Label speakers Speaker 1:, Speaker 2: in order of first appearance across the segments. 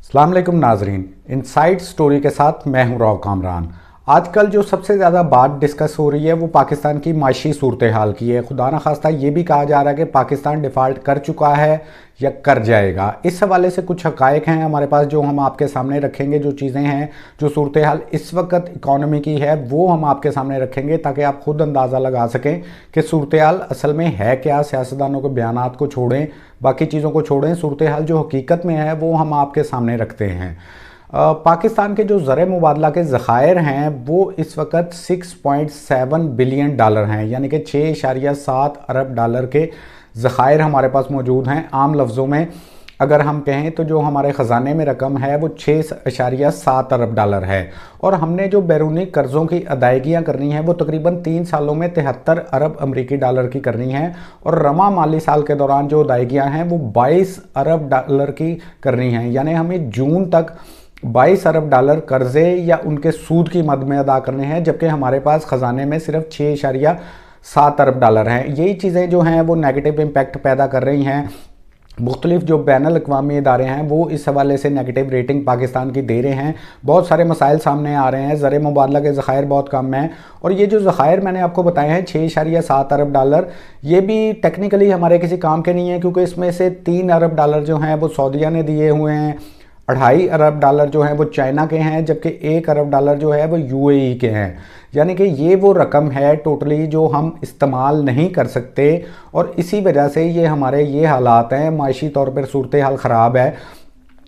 Speaker 1: अस्सलाम वालेकुम नाजरीन, इनसाइड स्टोरी के साथ मैं हूं राव कामरान। आजकल जो सबसे ज़्यादा बात डिस्कस हो रही है वो पाकिस्तान की माशी सूरत हाल की है। खुदा न खास्ता ये भी कहा जा रहा है कि पाकिस्तान डिफ़ॉल्ट कर चुका है या कर जाएगा। इस हवाले से कुछ हक़ाइक़ हैं हमारे पास जो हम आपके सामने रखेंगे। जो चीज़ें हैं, जो सूरत हाल इस वक्त इकॉनमी की है वो हम आपके सामने रखेंगे ताकि आप खुद अंदाज़ा लगा सकें कि सूरत हाल असल में है क्या। सियासतदानों के बयानात को छोड़ें, बाकी चीज़ों को छोड़ें, सूरत हाल जो हकीकत में है वो हम आपके सामने रखते हैं। पाकिस्तान के जो ज़र मुबादला के ज़खायर हैं वो इस वक्त 6.7 बिलियन डॉलर हैं, यानी कि 6.7 अरब डॉलर के ज़खायर हमारे पास मौजूद हैं। आम लफ्ज़ों में अगर हम कहें तो जो हमारे ख़जाने में रकम है वो 6.7 अरब डॉलर है। और हमने जो बैरूनी कर्ज़ों की अदायगियाँ करनी हैं वो तकरीबन 3 सालों में 73 अरब अमरीकी डॉलर की करनी है। और रमा माली साल के दौरान जो अदायगियाँ हैं वो 22 अरब डॉलर की करनी हैं, यानी हमें जून तक 22 अरब डॉलर कर्जे या उनके सूद की मद में अदा करने हैं, जबकि हमारे पास ख़जाने में सिर्फ 6.7 अरब डॉलर हैं। यही चीज़ें जो हैं वो नेगेटिव इम्पैक्ट पैदा कर रही हैं। मुख्तलिफ जो बैनुल अक़वामी इदारे हैं वो इस हवाले से नेगेटिव रेटिंग पाकिस्तान की दे रहे हैं। बहुत सारे मसाइल सामने आ रहे हैं, ज़र मुबादला के ज़खायर बहुत कम हैं। और ये जो ज़खायर मैंने आपको बताए हैं 6.7 अरब डॉलर, ये भी टेक्निकली हमारे किसी काम के नहीं है, क्योंकि इसमें से 3 अरब डॉलर जो हैं वो सऊदीया ने दिए हुए हैं, 2.5 अरब डॉलर जो हैं वो चाइना के हैं, जबकि 1 अरब डॉलर जो है वो यूएई के हैं। यानी कि ये वो रकम है टोटली जो हम इस्तेमाल नहीं कर सकते, और इसी वजह से ये हमारे ये हालात हैं। माशी तौर पर सूरत हाल ख़राब है।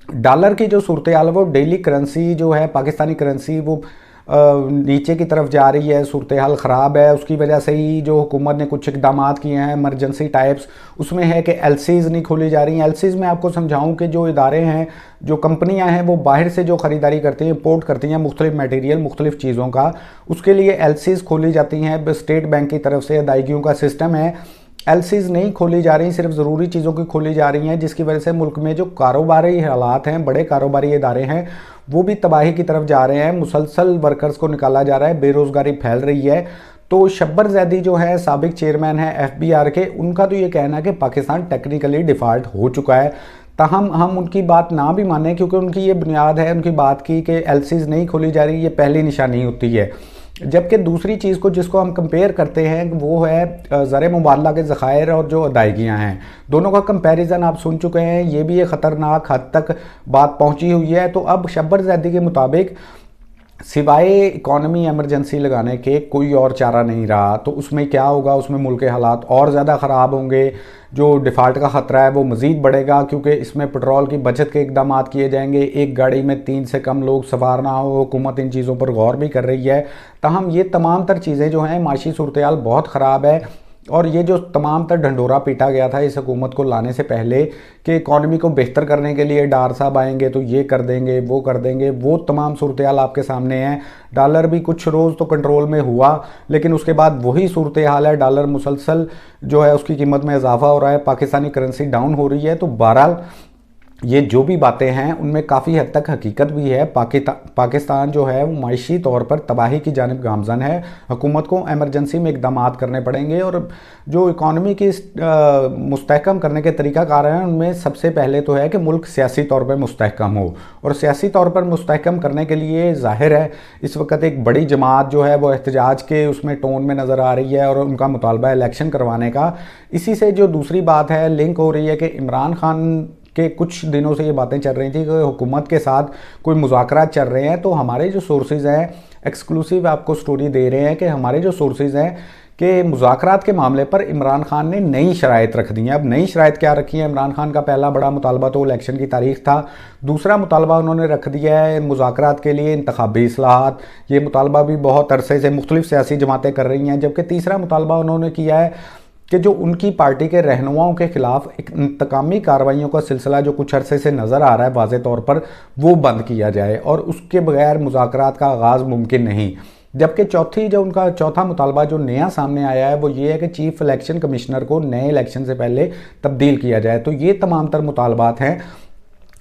Speaker 1: डॉलर की जो सूरत हाल है वो डेली करेंसी जो है पाकिस्तानी करेंसी वो नीचे की तरफ जा रही है, सूरत हाल ख़राब है। उसकी वजह से ही जो हुकूमत ने कुछ इक़दाम किए हैं इमरजेंसी टाइप्स, उसमें है कि एलसीज़ नहीं खोली जा रही हैं। एलसीज़ में आपको समझाऊं कि जो इदारे हैं, जो कंपनियां हैं वो बाहर से जो ख़रीदारी करती हैं, इंपोर्ट करती हैं मुख्तलिफ मटेरियल मुख्तलिफ चीज़ों का, उसके लिए एलसीज़ खोली जाती हैं। स्टेट बैंक की तरफ से अदायगियों का सिस्टम है। एलसीज़ नहीं खोली जा रही, सिर्फ ज़रूरी चीज़ों की खोली जा रही हैं, जिसकी वजह से मुल्क में जो कारोबारी हालात हैं, बड़े कारोबारी इदारे हैं, वो भी तबाही की तरफ जा रहे हैं। मुसलसल वर्कर्स को निकाला जा रहा है, बेरोज़गारी फैल रही है। तो शब्बर ज़ैदी जो है साबिक चेयरमैन है एफबीआर के, उनका तो ये कहना है कि पाकिस्तान टेक्निकली डिफ़ॉल्ट हो चुका है। ताहम हम उनकी बात ना भी मानें, क्योंकि उनकी ये बुनियाद है उनकी बात की कि एलसीज़ नहीं खोली जा रही, ये पहली निशानी होती है। जबकि दूसरी चीज़ को जिसको हम कंपेयर करते हैं वो है ज़र मुबादला के ज़खायर और जो अदायगियाँ हैं, दोनों का कंपैरिजन आप सुन चुके हैं। ये भी एक ख़तरनाक हद तक बात पहुंची हुई है। तो अब शब्बर ज़ैदी के मुताबिक सिवाय इकॉनमी एमरजेंसी लगाने के कोई और चारा नहीं रहा। तो उसमें क्या होगा, उसमें मुल्क के हालात और ज़्यादा ख़राब होंगे। जो डिफ़ॉल्ट का ख़तरा है वो मज़ीद बढ़ेगा, क्योंकि इसमें पेट्रोल की बचत के इक़दाम किए जाएंगे। एक गाड़ी में 3 से कम लोग सवार ना हो, हुकूमत इन चीज़ों पर गौर भी कर रही है। ताहम ये तमाम तर चीज़ें जो हैं, माशी सूरत हाल बहुत ख़राब है। और ये जो तमाम तर ढंडोरा पीटा गया था इस हुकूमत को लाने से पहले कि इकॉनमी को बेहतर करने के लिए डार साहब आएंगे तो ये कर देंगे वो कर देंगे, वो तमाम सूरत हाल आपके सामने है। डॉलर भी कुछ रोज़ तो कंट्रोल में हुआ, लेकिन उसके बाद वही सूरत हाल है। डॉलर मुसलसल जो है उसकी कीमत में इजाफा हो रहा है, पाकिस्तानी करेंसी डाउन हो रही है। तो बहरहाल ये जो भी बातें हैं उनमें काफ़ी हद तक हकीकत भी है। पाकिस्तान जो है वो माशी तौर पर तबाही की जानिब गामज़न है। हुकूमत को एमरजेंसी में इक़दाम करने पड़ेंगे, और जो इकॉनमी की मुस्तहकम करने के तरीक़ाकार हैं उनमें सबसे पहले तो है कि मुल्क सियासी तौर पर मुस्तहकम हो। और सियासी तौर पर मुस्तहकम करने के लिए ज़ाहिर है इस वक्त एक बड़ी जमात जो है वो एहतजाज के उसमें टोन में नज़र आ रही है, और उनका मुतालबा इलेक्शन करवाने का। इसी से जो दूसरी बात है लिंक हो रही है कि इमरान खान के कुछ दिनों से ये बातें चल रही थी कि हुकूमत के साथ कोई मुज़ाकरात चल रहे हैं। तो हमारे जो सोर्सेज़ हैं एक्सक्लूसिव आपको स्टोरी दे रहे हैं कि हमारे जो सोर्सेज़ हैं कि मुज़ाकरात के मामले पर इमरान खान ने नई शराइत रख दी हैं। अब नई शराइत क्या रखी है? इमरान खान का पहला बड़ा मुतालबा तो इलेक्शन की तारीख था। दूसरा मुतालबा उन्होंने रख दिया है मुज़ाकरात के लिए इंतखाबी इस्लाहात। ये मुतालबा भी बहुत अरसे से मुख्तलिफ सियासी जमातें कर रही हैं। जबकि तीसरा मुतालबा उन्होंने किया है कि जो उनकी पार्टी के रहनुमाओं के ख़िलाफ़ एक इंतकामी कार्रवाइयों का सिलसिला जो कुछ अरसे से नज़र आ रहा है वाज़े तौर पर, वो बंद किया जाए, और उसके बगैर मुज़ाकरात का आगाज़ मुमकिन नहीं। जबकि जो उनका चौथा मुतालबा जो नया सामने आया है वो ये है कि चीफ इलेक्शन कमिश्नर को नए इलेक्शन से पहले तब्दील किया जाए। तो ये तमाम तर मुतालबात हैं।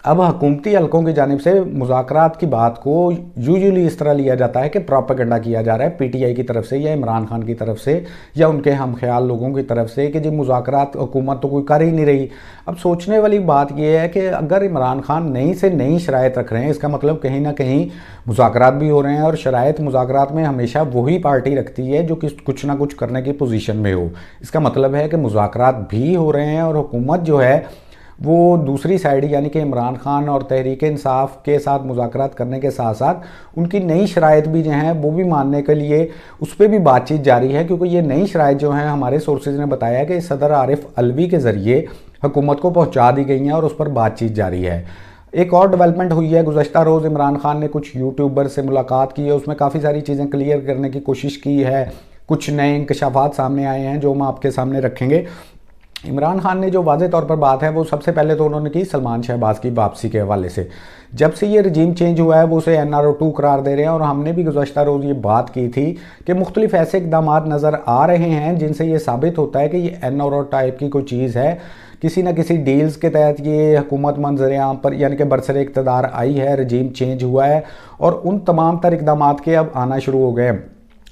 Speaker 1: अब हुकूमती हलकों की जानिब से मुज़ाकरात की बात को यूजुअली इस तरह लिया जाता है कि प्रोपेगेंडा किया जा रहा है पीटीआई की तरफ से या इमरान खान की तरफ से या उनके हम ख्याल लोगों की तरफ से कि जी मुज़ाकरात हुकूमत तो कोई कर ही नहीं रही। अब सोचने वाली बात यह है कि अगर इमरान खान नई से नई शराइत रख रहे हैं, इसका मतलब कहीं ना कहीं मुज़ाकरात भी हो रहे हैं, और शराइत मुज़ाकरात में हमेशा वही पार्टी रखती है जो कुछ ना कुछ करने की पोजीशन में हो। इसका मतलब है कि मुज़ाकरात भी हो रहे हैं और हुकूमत जो है वो दूसरी साइड यानी कि इमरान खान और तहरीक इंसाफ के साथ मुज़ाकरात करने के साथ साथ उनकी नई शराइत भी जो हैं वो भी मानने के लिए उस पर भी बातचीत जारी है, क्योंकि ये नई शराइत जो हैं हमारे सोर्सेज ने बताया कि सदर आरिफ अलवी के ज़रिए हुकूमत को पहुंचा दी गई हैं और उस पर बातचीत जारी है। एक और डेवलपमेंट हुई है, गुज़श्ता रोज़ इमरान खान ने कुछ यूट्यूबर से मुलाकात की है, उसमें काफ़ी सारी चीज़ें क्लियर करने की कोशिश की है, कुछ नए इंकशाफात सामने आए हैं जो हम आपके सामने रखेंगे। इमरान खान ने जो वाज़े तौर पर बात है वो सबसे पहले तो उन्होंने की सलमान शहबाज की वापसी के हवाले से। जब से ये रजीम चेंज हुआ है वो उसे NRO2 करार दे रहे हैं, और हमने भी गुज़श्ता रोज़ ये बात की थी कि मुख्तलिफ ऐसे इक़दाम नज़र आ रहे हैं जिनसे ये साबित होता है कि ये NRO टाइप की कोई चीज़ है, किसी न किसी डील्स के तहत ये हुकूमत मंजर आम पर यानी कि बरसर इक़्तिदार आई है, रजीम चेंज हुआ है और उन तमाम तर इक़दाम के अब आना शुरू हो गए।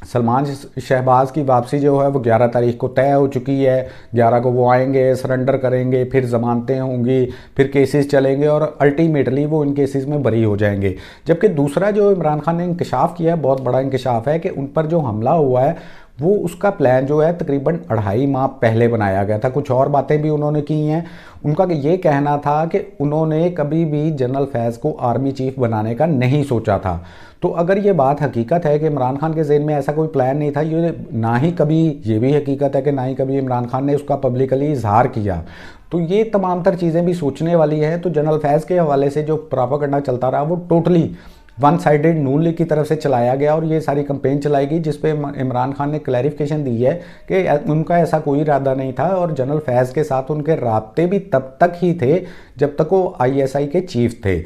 Speaker 1: सलमान शहबाज की वापसी जो है वो 11 तारीख को तय हो चुकी है। 11 को वो आएंगे, सरेंडर करेंगे, फिर ज़मानतें होंगी, फिर केसेस चलेंगे और अल्टीमेटली वो इन केसेस में बरी हो जाएंगे। जबकि दूसरा जो इमरान खान ने इंकशाफ किया है, बहुत बड़ा इंकशाफ है कि उन पर जो हमला हुआ है वो उसका प्लान जो है तकरीबन 2.5 माह पहले बनाया गया था। कुछ और बातें भी उन्होंने की हैं। उनका ये कहना था कि उन्होंने कभी भी जनरल फैज़ को आर्मी चीफ बनाने का नहीं सोचा था। तो अगर ये बात हकीकत है कि इमरान खान के ज़हन में ऐसा कोई प्लान नहीं था, ये ना ही कभी ये भी हकीकत है कि ना ही कभी इमरान खान ने उसका पब्लिकली इजहार किया, तो ये तमाम तर चीज़ें भी सोचने वाली हैं। तो जनरल फैज़ के हवाले से जो प्रोपेगेंडा चलता रहा वो टोटली वन साइडेड नून लीग की तरफ से चलाया गया और ये सारी कंपेन चलाई गई जिस पे इमरान खान ने क्लैरिफिकेशन दी है कि उनका ऐसा कोई इरादा नहीं था और जनरल फैज़ के साथ उनके राब्ते भी तब तक ही थे जब तक वो ISI के चीफ थे।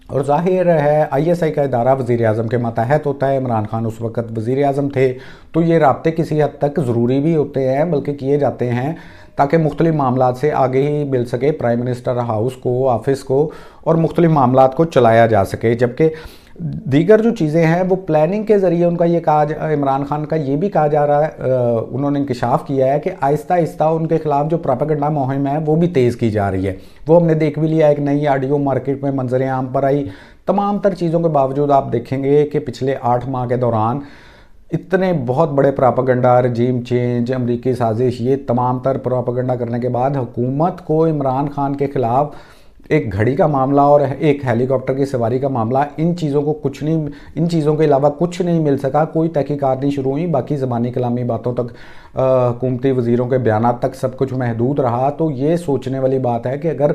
Speaker 1: और ज़ाहिर है ISI का इदारा वज़ीर आज़म के मातहत होता है, इमरान खान उस वक़्त वज़ीर आज़म थे, तो ये राब्ते किसी हद तक ज़रूरी भी होते हैं, बल्कि किए जाते हैं ताकि मुख्तलिफ मामलात से आगे ही मिल सके प्राइम मिनिस्टर हाउस को, ऑफिस को, और मुख्तलिफ मामलात को चलाया जा सके। जबकि दीगर जो चीज़ें हैं वो प्लानिंग के ज़रिए उनका ये कहा, इमरान खान का ये भी कहा जा रहा है, उन्होंने इंकशाफ किया है कि आहिस्ता आहिस्ता उनके खिलाफ जो प्रोपेगेंडा मुहिम है वो भी तेज़ की जा रही है। वो हमने देख भी लिया, एक नई ऑडियो मार्केट में मंजर आम पर आई। तमाम तर चीज़ों के बावजूद आप देखेंगे कि पिछले 8 माह के दौरान इतने बहुत बड़े प्रोपेगेंडा, रजीम चेंज, अमरीकी साजिश, ये तमाम तर प्रोपेगेंडा करने के बाद हुकूमत को इमरान खान के ख़िलाफ़ एक घड़ी का मामला और एक हेलीकॉप्टर की सवारी का मामला, इन चीज़ों के अलावा कुछ नहीं मिल सका। कोई तहकीकात नहीं शुरू हुई, बाकी ज़बानी कलामी बातों तक, हुकूमती वज़ीरों के बयानात तक सब कुछ महदूद रहा। तो ये सोचने वाली बात है कि अगर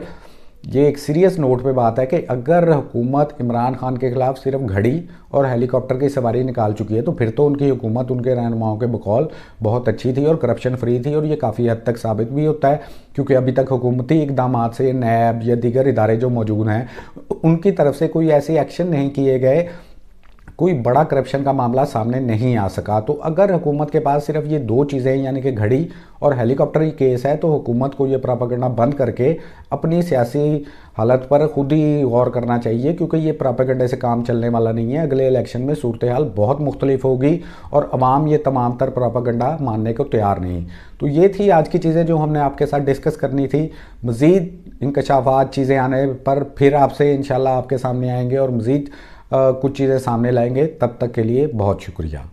Speaker 1: ये एक सीरियस नोट पे बात है कि अगर हुकूमत इमरान खान के ख़िलाफ़ सिर्फ घड़ी और हेलीकॉप्टर की सवारी निकाल चुकी है तो फिर तो उनकी हुकूमत उनके रहनुमाओं के बकौल बहुत अच्छी थी और करप्शन फ्री थी, और ये काफ़ी हद तक साबित भी होता है क्योंकि अभी तक हुकूमती इक़दाम से नैब या दीगर इदारे जो मौजूद हैं उनकी तरफ से कोई ऐसे एक्शन नहीं किए गए, कोई बड़ा करप्शन का मामला सामने नहीं आ सका। तो अगर हुकूमत के पास सिर्फ ये 2 चीज़ें यानी कि घड़ी और हेलीकॉप्टर ही केस है तो हुकूमत को ये प्रोपेगेंडा बंद करके अपनी सियासी हालत पर खुद ही गौर करना चाहिए, क्योंकि ये प्रोपेगेंडे से काम चलने वाला नहीं है। अगले इलेक्शन में सूरत हाल बहुत मुख्तलिफ होगी और अवाम ये तमाम तर प्रोपेगेंडा मानने को तैयार नहीं। तो ये थी आज की चीज़ें जो हमने आपके साथ डिस्कस करनी थी। मज़ीद इंकशाफात चीज़ें आने पर फिर आपसे इंशाल्लाह आपके सामने आएंगे और मज़ीद कुछ चीज़ें सामने लाएंगे। तब तक के लिए बहुत शुक्रिया।